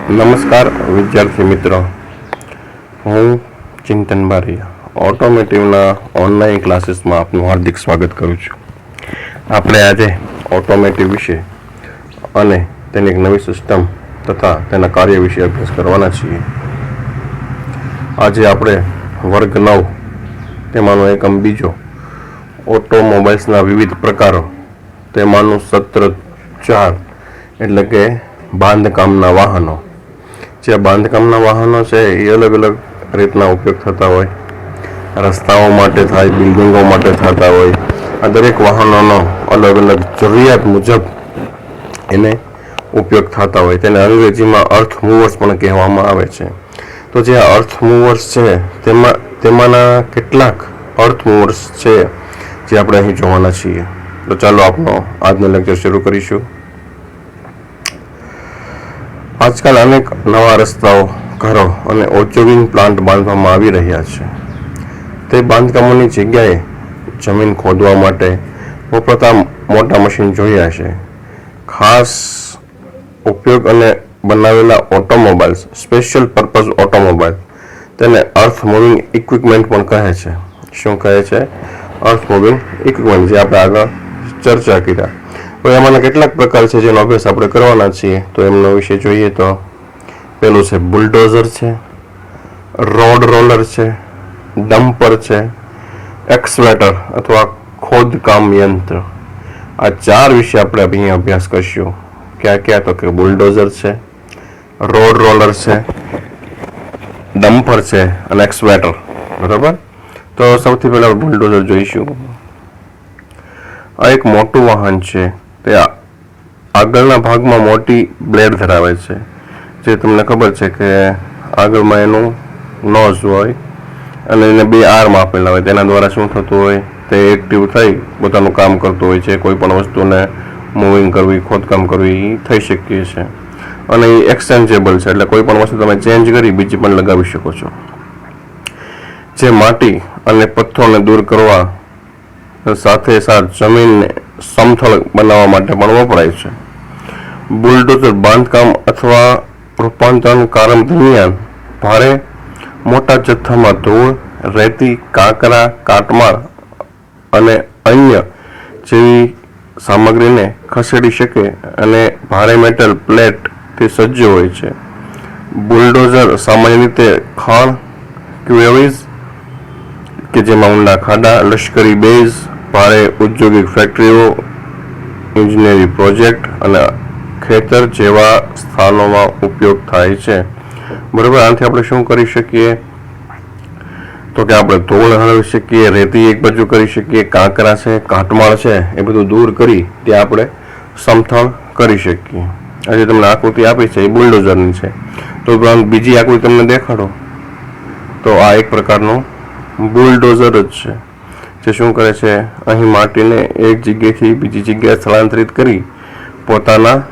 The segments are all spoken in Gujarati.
નમસ્કાર વિદ્યાર્થી મિત્રો, હું ચિંતન બારિયા ઓટોમેટિવના ઓનલાઈન ક્લાસીસમાં આપનું હાર્દિક સ્વાગત કરું છું. આપણે આજે ઓટોમેટિવ વિશે અને તેની એક નવી સિસ્ટમ તથા તેના કાર્ય વિશે અભ્યાસ કરવાના છીએ. આજે આપણે વર્ગ 9 તેમાંનો એકમ બીજો ઓટોમોબાઈલ્સના વિવિધ પ્રકારો તેમાંનું સત્ર 4 એટલે કે બાંધકામના વાહનો. જે બાંધકામના વાહનો છે એ અલગ અલગ રીતના ઉપયોગ થતા હોય. રસ્તાઓ માટે થાય, બિલ્ડિંગો માટે થતા હોય. આ દરેક વાહનોનો અલગ અલગ જરૂરિયાત મુજબ એને ઉપયોગ થતા હોય. તેને અંગ્રેજીમાં અર્થ મૂવર્સ પણ કહેવામાં આવે છે. તો જે અર્થ મૂવર્સ છે તેમાંના કેટલાક અર્થ મૂવર્સ છે જે આપણે અહીં જોવાના છીએ. તો ચાલો આપણો આજનો લેક્ચર શરૂ કરીશું. આજકાલ અનેક નવા રસ્તાઓ, ઘરો અને ઔદ્યોગિક પ્લાન્ટ બાંધવામાં આવી રહ્યા છે. તે બાંધકામોની જગ્યાએ જમીન ખોદવા માટે વપરાતા મોટા મશીન જોયા છે. ખાસ ઉપયોગ અને બનાવેલા ઓટોમોબાઈલ્સ, સ્પેશિયલ પર્પઝ ઓટોમોબાઈલ, તેને અર્થ મૂવિંગ ઇક્વિપમેન્ટ પણ કહે છે. શું કહે છે? અર્થ મૂવિંગ ઇક્વિપમેન્ટ, જે આપણે આગળ ચર્ચા કર્યા. તો એમાંના કેટલાક પ્રકાર છે જેનો અભ્યાસ આપણે કરવાના છીએ. તો એમનો વિશે જોઈએ તો પેલું છે બુલડોઝર છે, રોડ રોલર છે, ડમ્પર છે, એક્સવેટર અથવા ખોદકામ યંત્ર. આ 4 વિશે આપણે અહીં અભ્યાસ કરશું. ક્યાં ક્યાં? તો કે બુલડોઝર છે, રોડ રોલર છે, ડમ્પર છે અને એક્સવેટર. બરાબર. તો સૌથી પહેલા બુલડોઝર જોઈશું. આ એક મોટું વાહન છે. તે આગળના ભાગમાં મોટી બ્લેડ ધરાવે છે. જે તમને ખબર છે કે આગળમાં એનું નોઝ હોય અને એને 2 આર્મ આપેલા હોય. તેના દ્વારા શું થતું હોય? તે એક્ટિવ થઈ પોતાનું કામ કરતું હોય છે. કોઈ પણ વસ્તુને મૂવિંગ કરવી, ખોદકામ કરવી થઈ શકીએ છે. અને એ એક્સચેન્જેબલ છે, એટલે કોઈ પણ વસ્તુ તમે ચેન્જ કરી બીજી પણ લગાવી શકો છો. જે માટી અને પથ્થરોને દૂર કરવા સાથે જમીનને સમથળ બનાવવા માટે પણ વપરાય છે. બુલડોઝર બાંધકામ અથવા રૂપાંતરણ કામ દરમિયાન ભારે મોટા જથ્થામાં ધૂળ, રેતી, કાંકરા, કાટમાળ અને અન્ય જેવી સામગ્રીને ખસેડી શકે અને ભારે મેટલ પ્લેટથી સજ્જ હોય છે. બુલડોઝર સામાન્ય રીતે ખાણ, ક્વેરીઝ કે જેમાં ઊંડા ખાડા, લશ્કરી બેઝ, ભારે ઔદ્યોગિક ફેક્ટરીઓ, ઇજનેરી પ્રોજેક્ટ અને ખેતર જેવા સ્થાનોમાં ઉપયોગ થાય છે. બરાબર. આનાથી આપણે શું કરી શકીએ? તો કે આપણે ધૂળ હળવી શકીએ, રેતી એક બાજુ કરી શકીએ, કાંકરા છે, કાટમાળ છે, એ બધું દૂર કરી ત્યાં આપણે સમથળ કરી શકીએ. આજે તમને આકૃતિ આપી છે એ બુલડોઝરની છે. તો ઉપરાંત બીજી આકૃતિ તમને દેખાડો તો આ એક પ્રકારનું બુલડોઝર જ છે, જે શું કરે છે? અહીં માટીને એક જગ્યાએથી બીજી જગ્યાએ સ્થળાંતરિત કરી પોતાના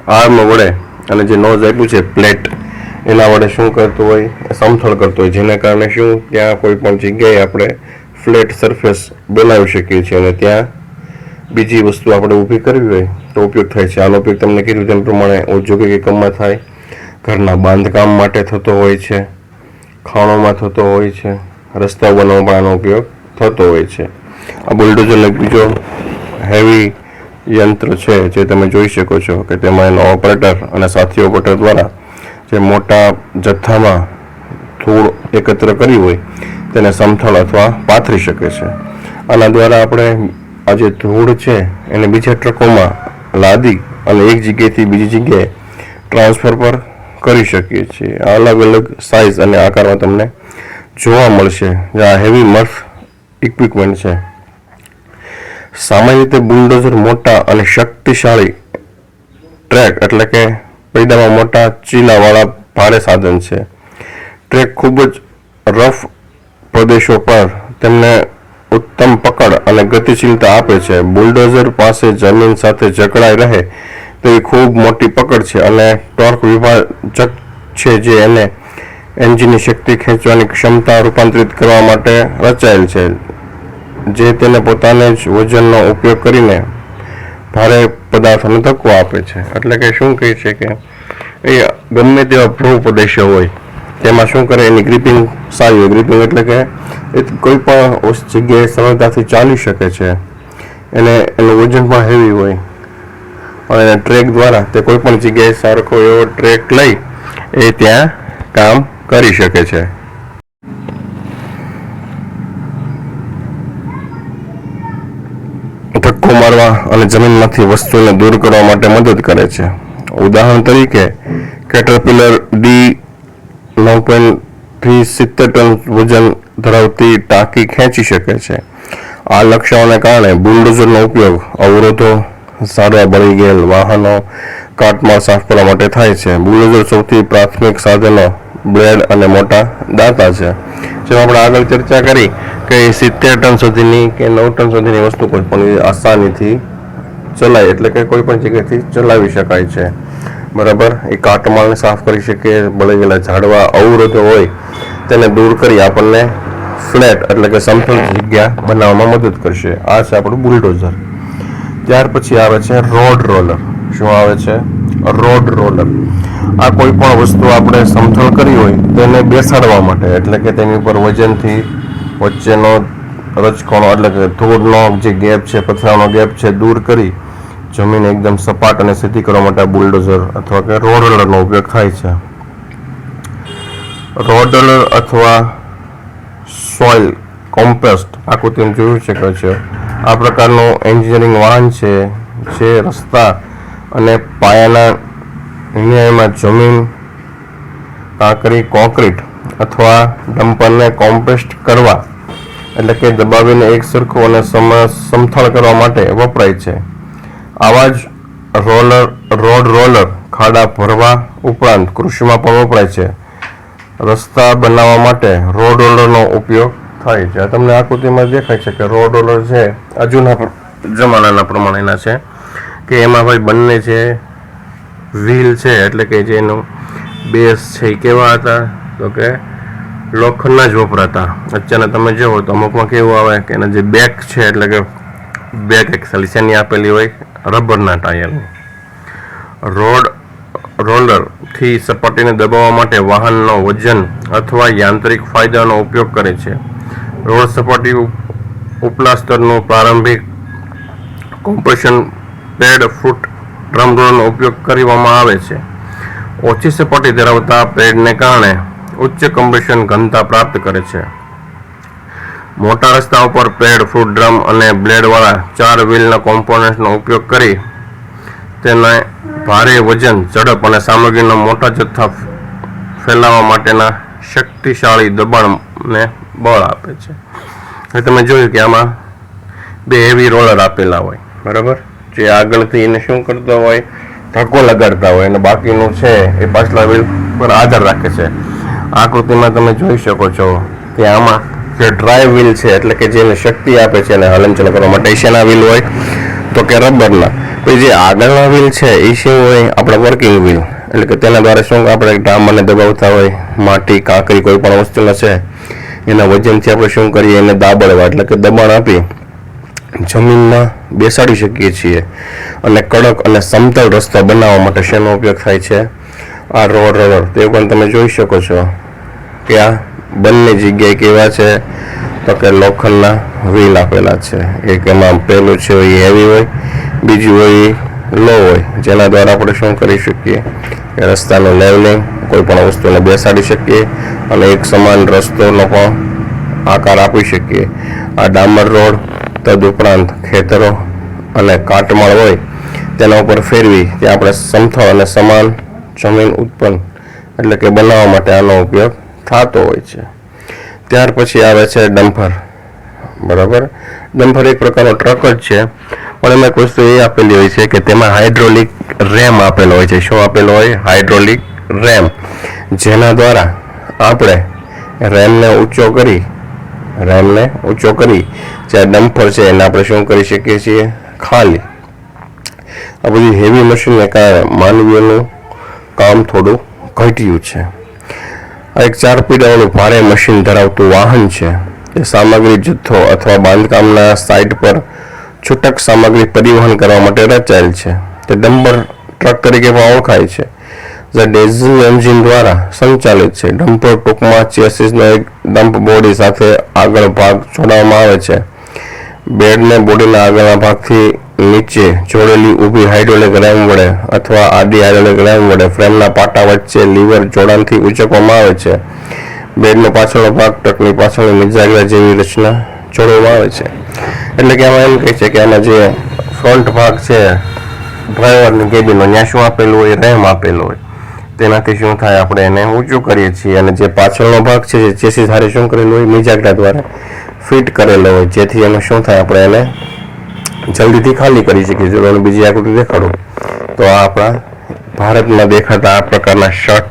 આર્મ વડે અને જે નોઝ આપ્યું છે પ્લેટ, એના વડે શું કરતું હોય? સમથળ કરતું હોય. જેના કારણે શું, ત્યાં કોઈ પણ જગ્યાએ આપણે ફ્લેટ સરફેસ બનાવી શકીએ છીએ અને ત્યાં બીજી વસ્તુ આપણે ઊભી કરવી હોય તો ઉપયોગ થાય છે. આનો ઉપયોગ તમને કીધું તેમ પ્રમાણે ઔદ્યોગિક એકમમાં થાય, ઘરના બાંધકામ માટે થતો હોય છે, ખાણોમાં થતો હોય છે, રસ્તાઓ બનાવવા પણ આનો ઉપયોગ થતો હોય છે. આ બુલડોઝરનો બીજો હેવી યંત્ર છે જે તમે જોઈ શકો છો કે તેમાં એનો ઓપરેટર અને સાથી ઓપરેટર દ્વારા જે મોટા જથ્થામાં ધૂળ એકત્ર કરી હોય તેને સમથળ અથવા પાથરી શકે છે. આના દ્વારા આપણે આ જે ધૂળ છે એને બીજા ટ્રકોમાં લાદી અને એક જગ્યાએથી બીજી જગ્યાએ ટ્રાન્સફર પર કરી શકીએ છીએ. આ અલગ અલગ સાઇઝ અને આકારમાં તમને જોવા મળશે. આ હેવી મર્ફ ઇક્વિપમેન્ટ છે. સામાન્ય રીતે બુલડોઝર મોટા અને શક્તિશાળી ટ્રેક એટલે કે પૈડામાં મોટા ચીલાવાળા ભારે સાધન છે. ટ્રેક ખૂબ જ રફ પ્રદેશો પર તેમને ઉત્તમ પકડ અને ગતિશીલતા આપે છે. બુલડોઝર પાસે જમીન સાથે જકડાઈ રહે તેવી ખૂબ મોટી પકડ છે અને ટોર્ક વિભાજક છે જે એને એન્જિનની શક્તિ ખેંચવાની ક્ષમતા રૂપાંતરિત કરવા માટે રચાયેલ છે, જે તેને પોતાને જ વજનનો ઉપયોગ કરીને ભારે પદાર્થોને ધક્કો આપે છે. એટલે કે શું કહે છે કે એ ગમે તેવા ભૂ પ્રદેશો હોય તેમાં શું કરે, એની ગ્રીપિંગ સારી હોય. ગ્રીપિંગ એટલે કે એ કોઈ પણ જગ્યાએ સરળતાથી ચાલી શકે છે, એનું વજન પણ હેવી હોય અને એના ટ્રેક દ્વારા તે કોઈ પણ જગ્યાએ સરખો એવો ટ્રેક લઈ એ ત્યાં કામ કરી શકે છે. ધક્કો મારવા અને જમીનમાંથી વસ્તુને દૂર કરવા માટે મદદ કરે છે. ઉદાહરણ તરીકે કેટરપિલર D9.370 ટન વજન ધરાવતી ટાંકી ખેંચી શકે છે. આ લક્ષણોને કારણે બુલડોઝરનો ઉપયોગ અવરોધો, ઝાડવા બળી ગયેલ વાહનો, કાટમાળ સાફ કરવા માટે થાય છે. બુલડોઝર સૌથી પ્રાથમિક સાધનો બ્લેડ અને મોટા દાંતા છે. જેમ આપણે આગળ ચર્ચા કરી કે 70 ટન સુધીની કે 9 ટન સુધીની વસ્તુ કોઈ પણ આસાનીથી ચલાય, એટલે કે કોઈ પણ જગ્યાએથી ચલાવી શકાય છે. બરાબર. એ કાટમાળને સાફ કરી શકે, બળી ગયેલા ઝાડવા, અવરોધો હોય તેને દૂર કરી આપણને ફ્લેટ એટલે કે સમતલ જગ્યા બનાવવામાં મદદ કરશે. આ છે આપણું બુલડોઝર. ત્યાર પછી આવે છે રોડ રોલર. શું આવે છે? Road roller. આ કોઈ પણ વસ્તુ આપણે સમતલ કરી હોય તેને બેસાડવા માટે, એટલે કે તેની ઉપર વજનથી વચ્ચેનો રજકણો એટલે કે ધૂળનો જે ગેપ છે, પથરાનો ગેપ છે, દૂર કરી જમીન એકદમ સપાટ અને સીધી કરવા માટે બુલડોઝર અથવા કે રોડ રોલરનો ઉપયોગ થાય છે. રોડ રોલર અથવા સોઇલ કોમ્પેસ્ટ આકૃતિમાં જોઈ શકો છો. આ પ્રકારનું એન્જિનિયરિંગ વાહન છે જે રસ્તા અને પાયાના ન્યાયમાં જમીન, કાંકરી, કોન્ક્રીટ અથવા ડમ્પરને કોમ્પેસ્ટ કરવા એટલે કે દબાવીને એક સરખું અને સમથળ કરવા માટે વપરાય છે. આવા જ રોડ રોલર ખાડા ભરવા ઉપરાંત કૃષિમાં પણ વપરાય છે. રસ્તા બનાવવા માટે રોડ રોલરનો ઉપયોગ થાય છે. તમને આકૃતિમાં દેખાય છે કે રોડ રોલર છે આ જૂના જમાનાના પ્રમાણેના છે કે એમાં ભાઈ બંને છે વ્હીલ છે, એટલે કે જેનું બેઝ છે એ કેવા હતા તો કે લોખંડના જ વપરાતા. અત્યારે તમે જુઓ તો અમુકમાં કેવું આવે કે એના જે બેક છે એટલે કે બેક એક્સેલ શેની આપેલી હોય, રબરના ટાયરની. રોડ રોલરથી સપાટીને દબાવવા માટે વાહનનો વજન અથવા યાંત્રિક ફાયદાનો ઉપયોગ કરે છે. રોડ સપાટી ઉપલા સ્તરનું પ્રારંભિક કોમ્પ્રેશન પેડ ફૂટ ડ્રમ રોલરનો ઉપયોગ કરવામાં આવે છે. ઓછી સપાટી ધરાવતા પેડને કારણે ઉચ્ચ કમ્પ્રેશન ઘનતા પ્રાપ્ત કરે છે. મોટા રસ્તા ઉપર પેડ, ફૂટ ડ્રમ અને બ્લેડવાળા 4 વ્હીલના કોમ્પોનન્ટ્સનો ઉપયોગ કરી તેને ભારે વજન, ઝડપ અને સામગ્રીના મોટા જથ્થા ફેલાવવા માટેના શક્તિશાળી દબાણને બળ આપે છે. હવે તમે જોયું કે આમાં 2 હેવી રોલર આપેલા હોય, બરાબર, જે આગળથી એને શું કરતા હોય, ધક્કો લગાડતા હોય અને બાકીનું છે એ પાછલા વ્હીલ પર આધાર રાખે છે. આકૃતિમાં તમે જોઈ શકો છો કે આમાં જે ડ્રાઈવ વ્હીલ છે એટલે કે જેને શક્તિ આપે છે અને હલનચલન કરવા માટે શેના વ્હીલ હોય તો કે રબરના. પછી જે આગળના વ્હીલ છે એ શું હોય, આપણા વર્કિંગ વ્હીલ, એટલે કે તેના દ્વારા શું આપણે ડામરને દબાવતા હોય, માટી, કાંકરી, કોઈ પણ વસ્તુના છે એના વજનથી આપણે શું કરીએ, એને દાબડવા એટલે કે દબાણ આપી જમીનમાં બેસાડી શકીએ છીએ. અને કડક અને સમતલ રસ્તો બનાવવા માટે શેનો ઉપયોગ થાય છે, આ રોડ રોલર. તે પણ તમે જોઈ શકો છો કે આ બંને જગ્યાએ કેવા છે તો કે લોખંડના વ્હીલ આપેલા છે. એક એમાં પહેલું છે એ હેવી હોય, બીજું હોય લો હોય, જેના દ્વારા આપણે શું કરી શકીએ કે રસ્તાનું લેવલિંગ, કોઈ પણ વસ્તુને બેસાડી શકીએ અને એક સમાન રસ્તોનો પણ આકાર આપી શકીએ. આ ડામર રોડ તદુપરાંત ખેતરો અને કાટમાળ હોય તેના ઉપર ફેરવી ત્યાં આપણે સમથળ અને સમાન જમીન ઉત્પન્ન એટલે કે બનાવવા માટે આનો ઉપયોગ થતો હોય છે. ત્યાર પછી આવે છે ડમ્પર. બરાબર. ડમ્પર એક પ્રકારનો ટ્રક જ છે, પણ એમાં એક વસ્તુ એ આપેલી હોય છે કે તેમાં હાઇડ્રોલિક રેમ આપેલો હોય છે. શું આપેલો હોય? હાઇડ્રોલિક રેમ, જેના દ્વારા આપણે રેમને ઊંચો કરી જે ડમ્પર છે એને આપણે શું કરી શકીએ છીએ, ખાલી. આ બધી હેવી મશીનને કારણે માનવીઓનું કામ થોડું ઘટ્યું છે. આ એક 4 પૈડાવાળું ભારે મશીન ધરાવતું વાહન છે. તે સામગ્રી જથ્થો અથવા બાંધકામના સાઇટ પર છૂટક સામગ્રી પરિવહન કરવા માટે રચાયેલ છે. તે ડમ્પર ટ્રક તરીકે પણ ઓળખાય છે. જે ડીઝલ એન્જિન દ્વારા સંચાલિત છે. ડમ્પર ટૂંકમાં ચેસિસનો એક ડમ્પ બોડી સાથે આગળ ભાગ જોડવામાં આવે છે. બેડને બોડીના આગળના ભાગથી નીચે જોડેલી ઊભી હાઇડ્રોલિક રેમ વડે અથવા આડી હાઇડ્રોલિક રેમ વડે ફ્રેમના પાટા વચ્ચે લીવર જોડાણથી ઉંચકવામાં આવે છે. બેડનો પાછળનો ભાગ ટ્રકની પાછળની મિજાગરા જેવી રચના જોડવામાં આવે છે. એટલે કે આમાં એમ કહે છે કે આમાં જે ફ્રન્ટ ભાગ છે ડ્રાઈવરની કેબિનનો, ત્યાં શું આપેલું હોય? રેમ આપેલું હોય. તેનાથી શું થાય? આપણે એને ઊંચું કરીએ છીએ. અને જે પાછળનો ભાગ છે જે ચેસિસ હારે શું કરેલું હોય? મિજાગરા દ્વારા ફિટ કરેલો હોય, જેથી એમાં શું થાય? આપણે એને જલ્દીથી ખાલી કરી શકીએ. જો તમને બીજી આકૃતિ દેખાડું તો આ આપણા ભારતમાં દેખાતા આ પ્રકારના શોર્ટ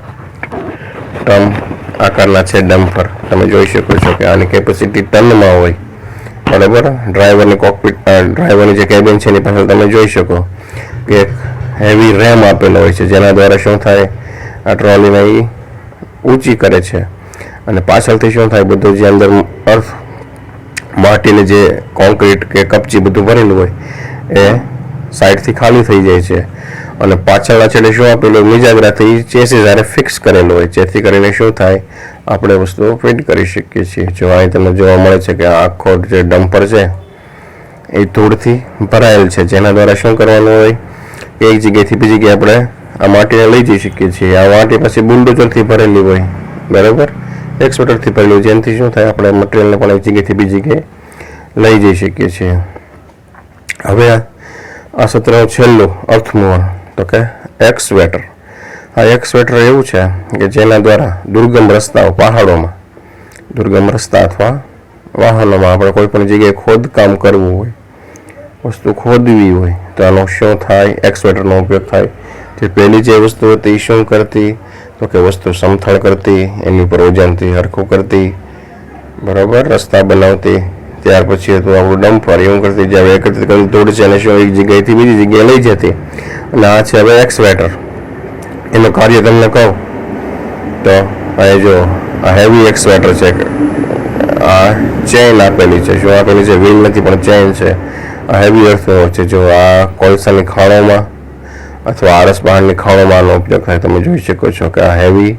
ટર્મ આકારના છે ડમ્પર. તમે જોઈ શકો છો કે આની કેપેસિટી ટનમાં હોય, બરાબર. ડ્રાઈવરની કોકપીટ, ડ્રાઈવરની જે કેબિન છે એની પાછળ તમે જોઈ શકો કે હેવી રેમ આપેલો હોય છે, જેના દ્વારા શું થાય? આ ટ્રોલીને એ ઊંચી કરે છે. અને પાછળથી શું થાય? બધું જે અંદર અર્થ માટીને જે કોન્ક્રીટ કે કપચી બધું ભરેલું હોય એ સાઈડથી ખાલી થઈ જાય છે. અને પાછળના છેડે શું આપેલું? મિજાગરાથી ચેસીસ હારે ફિક્સ કરેલું હોય, જેથી કરીને શું થાય? આપણે વસ્તુઓ ફિટ કરી શકીએ છીએ. જો અહીં તમને જોવા મળે છે કે આખો જે ડમ્પર છે એ ધૂળથી ભરાયેલ છે, જેના દ્વારા શું કરવાનું હોય? એક જગ્યાએથી બીજી જગ્યાએ આપણે આ માટીને લઈ જઈ શકીએ છીએ. આ માટી પછી બુલડોઝરથી ભરેલી હોય, બરાબર, એક્સવેટરથી ભરેલી હોય, જેનાથી શું થાય? આપણે મટીરિયલને પણ એક જગ્યાએથી બીજી જગ્યાએ લઈ જઈ શકીએ છીએ. હવે આ સત્રનું છેલ્લું અર્થમૂળ તો કે એક્સવેટર. આ એક્સવેટર એવું છે કે જેના દ્વારા દુર્ગમ રસ્તાઓ, પહાડોમાં દુર્ગમ રસ્તા અથવા વાહનોમાં આપણે કોઈ પણ જગ્યાએ ખોદકામ કરવું હોય, વસ્તુ ખોદવી હોય તો આનો શું થાય? એક્સવેટરનો ઉપયોગ થાય. જે પહેલી જે વસ્તુ હતી એ શું કરતી? તો કે વસ્તુ સમથળ કરતી, એની ઉપર વજનથી હરખું કરતી, બરાબર, રસ્તા બનાવતી. ત્યાર પછી હતું આપણું ડમ્પર, એવું કરતી જે એકત્રિત કરેલી ધૂળ છે એને શું એક જગ્યાએથી બીજી જગ્યાએ લઈ જતી. અને આ છે હવે એક્સવેટર. એનું કાર્ય તમને કહું તો અહીં જો આ હેવી એક્સવેટર છે. આ ચેઇન આપેલી છે. શું આપેલી છે? વ્હીલ નથી પણ ચેઇન છે. આ હેવી અર્થનો છે. જો આ કોલસાની ખાણોમાં અથવા આરસ બહારની ખાણોમાં આનો ઉપયોગ થાય. તમે જોઈ શકો છો કે આ હેવી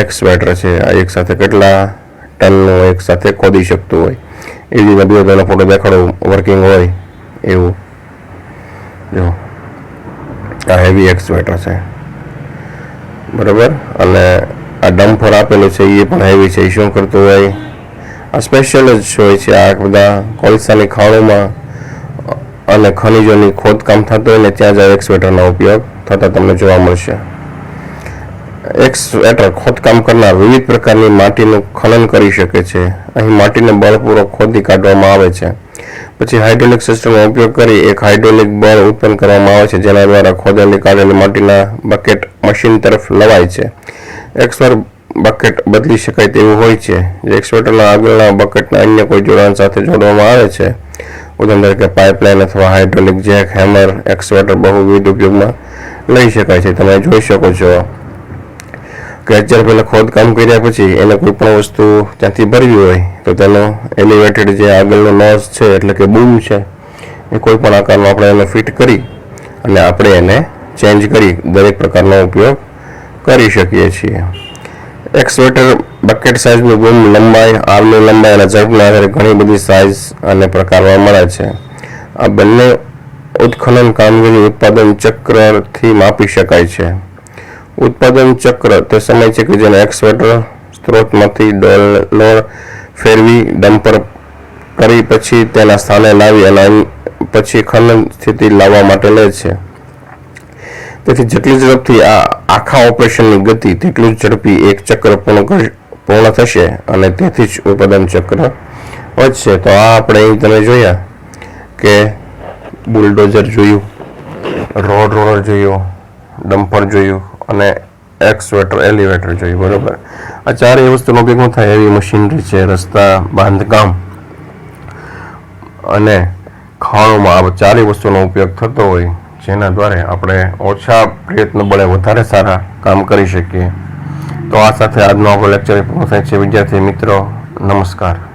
એક્સવેટર છે. આ એક સાથે કેટલા ટનનું એક સાથે ખોદી શકતું હોય. એવી રીતના બીજો તેનો ફોટો દેખાડો વર્કિંગ હોય એવું. જો આ હેવી એક્સવેટર છે, બરાબર. અને આ ડમ્પર આપેલું છે એ પણ હેવી છે. એ શું કરતું હોય? આ સ્પેશિયલ જ હોય છે. આ બધા કોલસાની ખાણોમાં અને ખનિજોની ખોદકામ થતું હોય ને ત્યાં જ એક્સવેટરનો ઉપયોગ થતા તમને જોવા મળશે. એક્સવેટર ખોદકામ કરનાર વિવિધ પ્રકારની માટીનું ખનન કરી શકે છે. અહીં માટીને બળપૂર્વક ખોદી કાઢવામાં આવે છે. પછી હાઇડ્રોલિક સિસ્ટમનો ઉપયોગ કરી એક હાઇડ્રોલિક બળ ઉત્પન્ન કરવામાં આવે છે, જેના દ્વારા ખોદેલી કાઢેલી માટીના બકેટ મશીન તરફ લવાય છે. એકવાર બકેટ બદલી શકાય તેવું હોય છે. જે એક્સવેટરના આગળના બકેટના અન્ય કોઈ જોડાણ સાથે જોડવામાં આવે છે. ઉદાહરણ તરીકે પાઇપલાઇન અથવા હાઇડ્રોલિક જેક, હેમર. એક્સવેટર બહુવિધ ઉપયોગમાં લઈ શકાય છે. તમે જોઈ શકો છો કે અત્યારે પહેલાં ખોદકામ કર્યા પછી એને કોઈ પણ વસ્તુ ત્યાંથી ભરવી હોય તો તેનો એલિવેટેડ જે આગળનો નોઝ છે એટલે કે બૂમ છે એ કોઈ પણ આકારમાં આપણે એને ફિટ કરી અને આપણે એને ચેન્જ કરી દરેક પ્રકારનો ઉપયોગ કરી શકીએ છીએ. એક્સવેટર બકેટ સાઇઝની બૂમ, લંબાઈ, આર્મની લંબાઈ અને ઝડપના આધારે ઘણી બધી સાઇઝ અને પ્રકારમાં મળે છે. આ બંને ઉત્ખનન કામગીરી ઉત્પાદન ચક્રથી માપી શકાય છે. ઉત્પાદન ચક્ર તે સમય છે કે જેને એક્સવેટર સ્ત્રોતમાંથી ડોલર ફેરવી ડમ્પર કરી પછી તેના સ્થાને લાવી અને પછી ખનન સ્થિતિ લાવવા માટે લે છે. તેથી જેટલી ઝડપથી આ આખા ઓપરેશનની ગતિ તેટલું જ ઝડપી એક ચક્ર પૂર્ણ થશે અને તેથી જ ઉત્પાદન ચક્ર વધશે. તો આ આપણે તમે જોયા કે બુલડોઝર જોયું, રોડ રોલર જોયું, ડમ્પર જોયું અને એક્સવેટર એલિવેટર જોયું, બરાબર. આ ચારેય વસ્તુનો ઉપયોગ થાય એવી મશીનરી છે. રસ્તા, બાંધકામ અને ખાણોમાં આ ચારેય વસ્તુનો ઉપયોગ થતો હોય, જેના દ્વારા આપણે ઓછા પ્રયત્ન બળે વધારે સારા કામ કરી શકીએ. તો આ સાથે આજનો આપણો લેક્ચર પૂરો થાય છે. વિદ્યાર્થી મિત્રો, નમસ્કાર.